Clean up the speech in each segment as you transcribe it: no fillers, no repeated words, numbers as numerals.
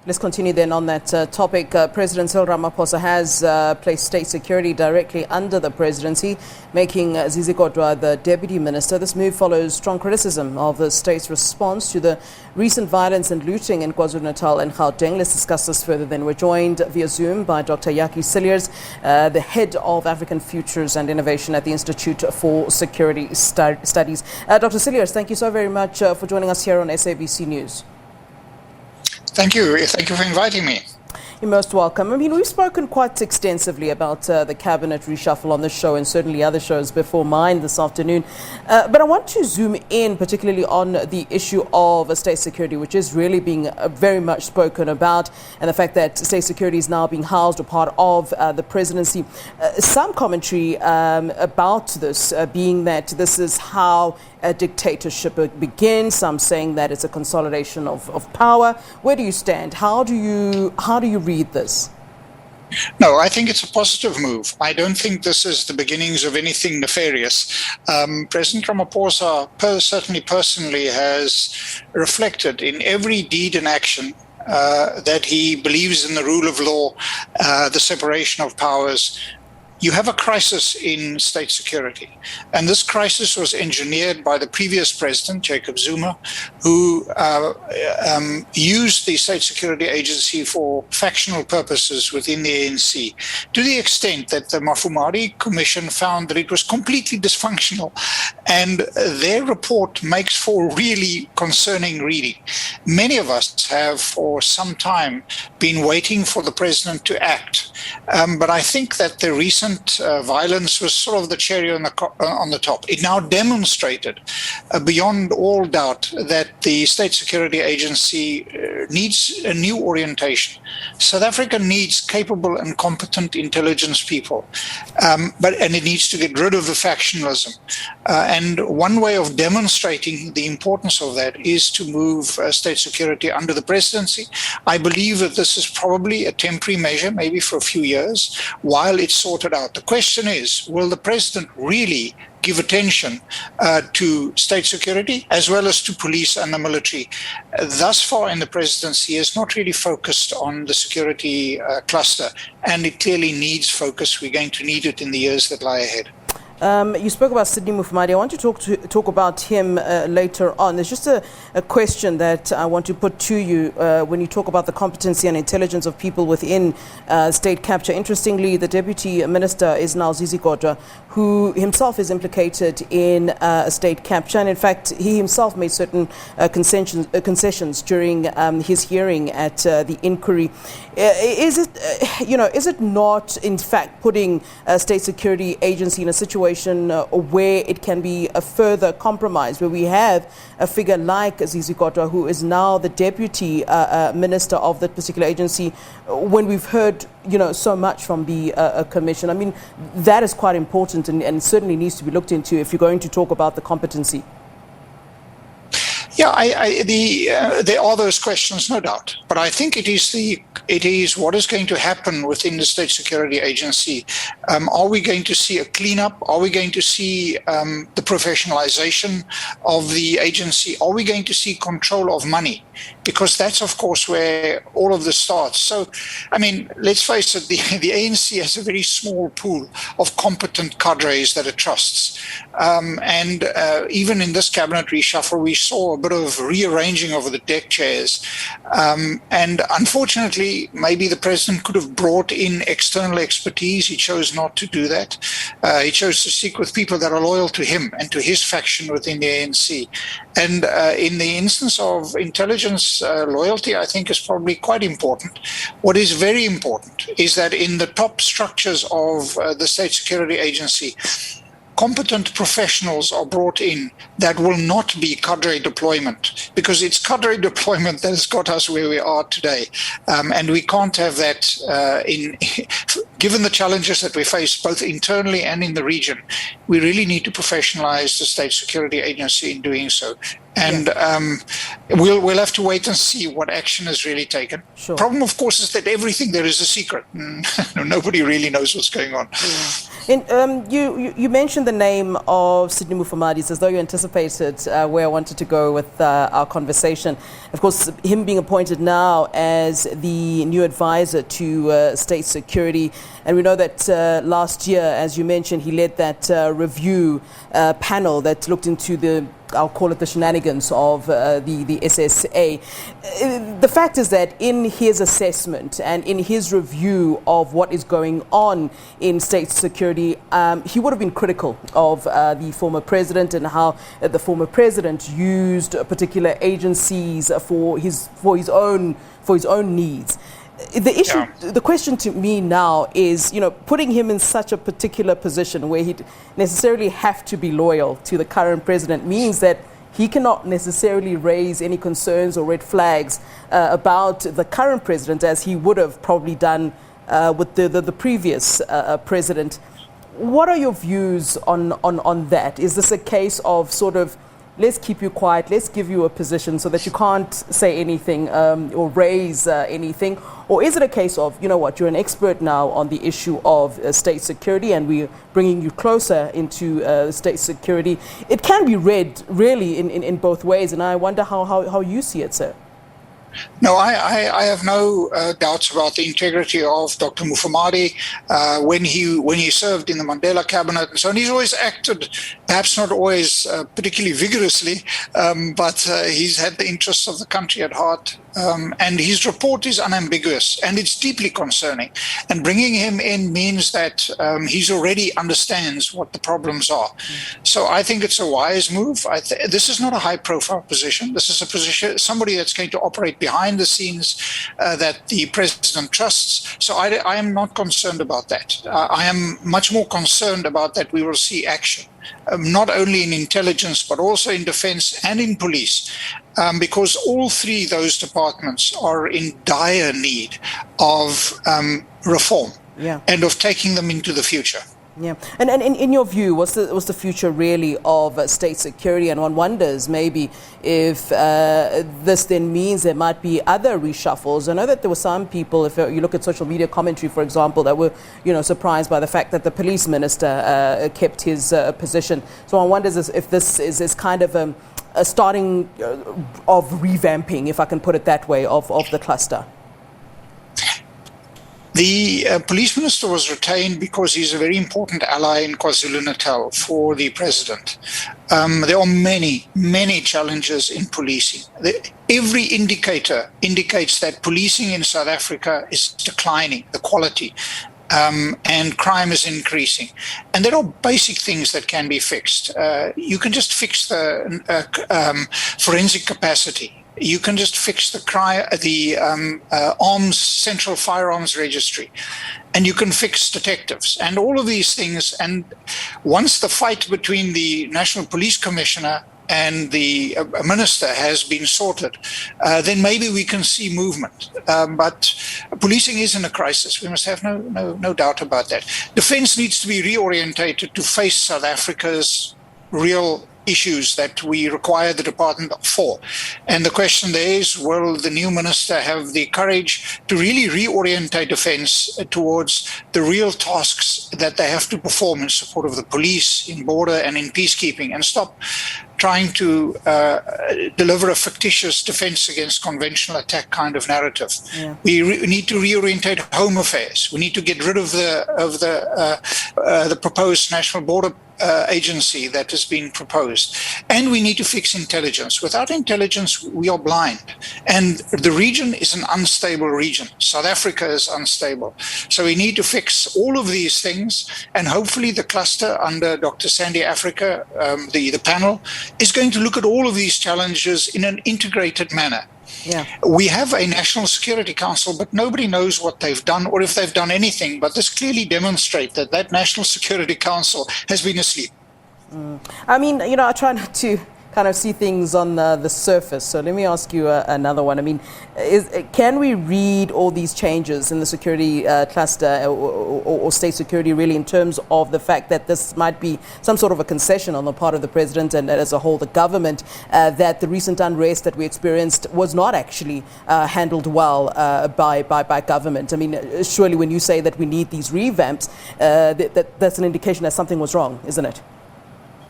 Let's continue then on that topic. President Cyril Ramaphosa has placed state security directly under the presidency, making Zizi Kodwa the deputy minister. This move follows strong criticism of the state's response to the recent violence and looting in KwaZulu-Natal and Gauteng. Let's discuss this further then. We're joined via Zoom by Dr. Jakkie Cilliers, the head of African Futures and Innovation at the Institute for Security Studies. Dr. Cilliers, thank you so very much for joining us here on SABC News. Thank you. Thank you for inviting me. You're most welcome. I mean, we've spoken quite extensively about the cabinet reshuffle on this show and certainly other shows before mine this afternoon. But I want to zoom in particularly on the issue of state security, which is really being very much spoken about, and the fact that state security is now being housed a part of the presidency. Some commentary about this being that this is how a dictatorship begins. Some saying that it's a consolidation of power. Where do you stand? How do you read this? No, I think it's a positive move. I don't think this is the beginnings of anything nefarious. President Ramaphosa certainly personally has reflected in every deed and action that he believes in the rule of law, the separation of powers. You have a crisis in state security. And this crisis was engineered by the previous president, Jacob Zuma, who used the State Security Agency for factional purposes within the ANC, to the extent that the Mufamadi Commission found that it was completely dysfunctional. And their report makes for really concerning reading. Many of us have for some time been waiting for the president to act. But I think that the recent violence was sort of the cherry on the top. It now demonstrated beyond all doubt that the State Security Agency needs a new orientation. South Africa needs capable and competent intelligence people, and it needs to get rid of the factionalism. And one way of demonstrating the importance of that is to move state security under the presidency. I believe that this is probably a temporary measure, maybe for a few years, while it's sorted out. The question is, will the president really give attention to state security as well as to police and the military? Thus far in the presidency, he has not really focused on the security cluster, and it clearly needs focus. We're going to need it in the years that lie ahead. You spoke about Sidney Mufamadi. I want to talk about him later on. There's just a question that I want to put to you when you talk about the competency and intelligence of people within state capture. Interestingly, the deputy minister is now Zizi Kodwa, who himself is implicated in state capture. And in fact, he himself made certain concessions during his hearing at the inquiry. Is it not, in fact, putting a state security agency in a situation where it can be a further compromise, where we have a figure like Zizi Kodwa, who is now the deputy minister of that particular agency, when we've heard so much from the commission? I mean, that is quite important and certainly needs to be looked into if you're going to talk about the competency. Yeah, there are those questions, no doubt. But I think it is what is going to happen within the State Security Agency. Are we going to see a cleanup? Are we going to see the professionalization of the agency? Are we going to see control of money? Because that's, of course, where all of this starts. So, I mean, let's face it, the ANC has a very small pool of competent cadres that it trusts. And even in this cabinet reshuffle, we saw a bit of rearranging of the deck chairs. And unfortunately, maybe the president could have brought in external expertise. He chose not to do that. He chose to stick with people that are loyal to him and to his faction within the ANC. And in the instance of intelligence loyalty, I think is probably quite important. What is very important is that in the top structures of the State Security Agency, competent professionals are brought in that will not be cadre deployment, because it's cadre deployment that has got us where we are today. And we can't have that given the challenges that we face both internally and in the region. We really need to professionalize the State Security Agency in doing so. And we'll have to wait and see what action is really taken. Sure. Problem, of course, is that everything there is a secret. Nobody really knows what's going on. Yeah. And you mentioned the name of Sidney Mufamadi, as though you anticipated where I wanted to go with our conversation. Of course, him being appointed now as the new advisor to state security. And we know that last year, as you mentioned, he led that review panel that looked into I'll call it the shenanigans of the SSA. The fact is that in his assessment and in his review of what is going on in state security, he would have been critical of the former president and how the former president used particular agencies for his own needs. The issue, the question to me now is, putting him in such a particular position where he'd necessarily have to be loyal to the current president means that he cannot necessarily raise any concerns or red flags about the current president as he would have probably done with the previous president. What are your views on that? Is this a case of sort of, let's keep you quiet, let's give you a position so that you can't say anything or raise anything? Or is it a case of, you're an expert now on the issue of state security and we're bringing you closer into state security? It can be read really in both ways, and I wonder how you see it, sir. No, I have no doubts about the integrity of Dr. Mufamadi when he served in the Mandela cabinet and so on. He's always acted, perhaps not always particularly vigorously, but he's had the interests of the country at heart. And his report is unambiguous and it's deeply concerning. And bringing him in means that he already understands what the problems are. So I think it's a wise move. This is not a high-profile position. This is a position, somebody that's going to operate behind the scenes that the president trusts. So I am not concerned about that. I am much more concerned about that we will see action, not only in intelligence, but also in defense and in police. Because all three of those departments are in dire need of reform and of taking them into the future. Yeah, and in your view, what's the future really of state security? And one wonders maybe if this then means there might be other reshuffles. I know that there were some people, if you look at social media commentary, for example, that were surprised by the fact that the police minister kept his position. So one wonders if this is kind of a starting of revamping, if I can put it that way, of the cluster. The police minister was retained because he's a very important ally in KwaZulu-Natal for the president. There are many, many challenges in policing. Every indicator indicates that policing in South Africa is declining, the quality, and crime is increasing. And there are basic things that can be fixed. You can just fix the forensic capacity. You can just fix the arms, central firearms registry, and you can fix detectives and all of these things. And once the fight between the National Police Commissioner and the minister has been sorted, then maybe we can see movement. But policing is in a crisis. We must have no doubt about that. Defense needs to be reorientated to face South Africa's real issues that we require the department for. And the question there is, will the new minister have the courage to really reorientate defense towards the real tasks that they have to perform in support of the police, in border and in peacekeeping, and stop trying to deliver a fictitious defense against conventional attack kind of narrative. Yeah. We need to reorientate home affairs. We need to get rid of the proposed national border agency that has been proposed. And we need to fix intelligence. Without intelligence, we are blind. And the region is an unstable region. South Africa is unstable. So we need to fix all of these things. And hopefully the cluster under Dr. Sandy Africa, the panel, is going to look at all of these challenges in an integrated manner. Yeah. We have a National Security Council, but nobody knows what they've done or if they've done anything. But this clearly demonstrates that National Security Council has been asleep. I mean, I try not to kind of see things on the surface. So let me ask you another one. I mean, can we read all these changes in the security cluster or state security really in terms of the fact that this might be some sort of a concession on the part of the president and as a whole the government, that the recent unrest that we experienced was not actually handled well by government? I mean, surely when you say that we need these revamps, that's an indication that something was wrong, isn't it?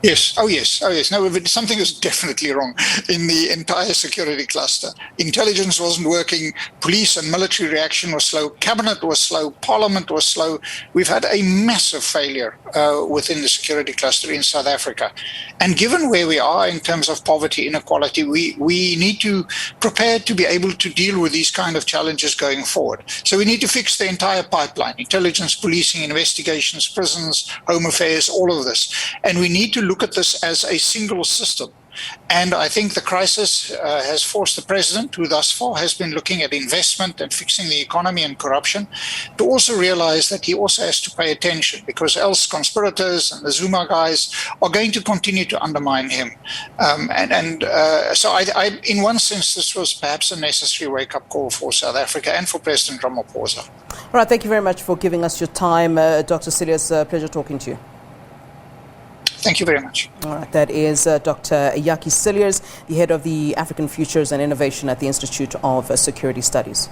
Yes. Oh, yes. Oh, yes. No, something is definitely wrong in the entire security cluster. Intelligence wasn't working. Police and military reaction was slow. Cabinet was slow. Parliament was slow. We've had a massive failure within the security cluster in South Africa. And given where we are in terms of poverty, inequality, we need to prepare to be able to deal with these kind of challenges going forward. So we need to fix the entire pipeline: intelligence, policing, investigations, prisons, home affairs, all of this. And we need to look at this as a single system. And I think the crisis has forced the president, who thus far has been looking at investment and fixing the economy and corruption, to also realize that he also has to pay attention, because else conspirators and the Zuma guys are going to continue to undermine him. So I, in one sense, this was perhaps a necessary wake-up call for South Africa and for President Ramaphosa. All right, thank you very much for giving us your time, Dr. Cilliers. Pleasure talking to you. Thank you very much. All right, that is Dr. Jakkie Cilliers, the head of the African Futures and Innovation at the Institute of Security Studies.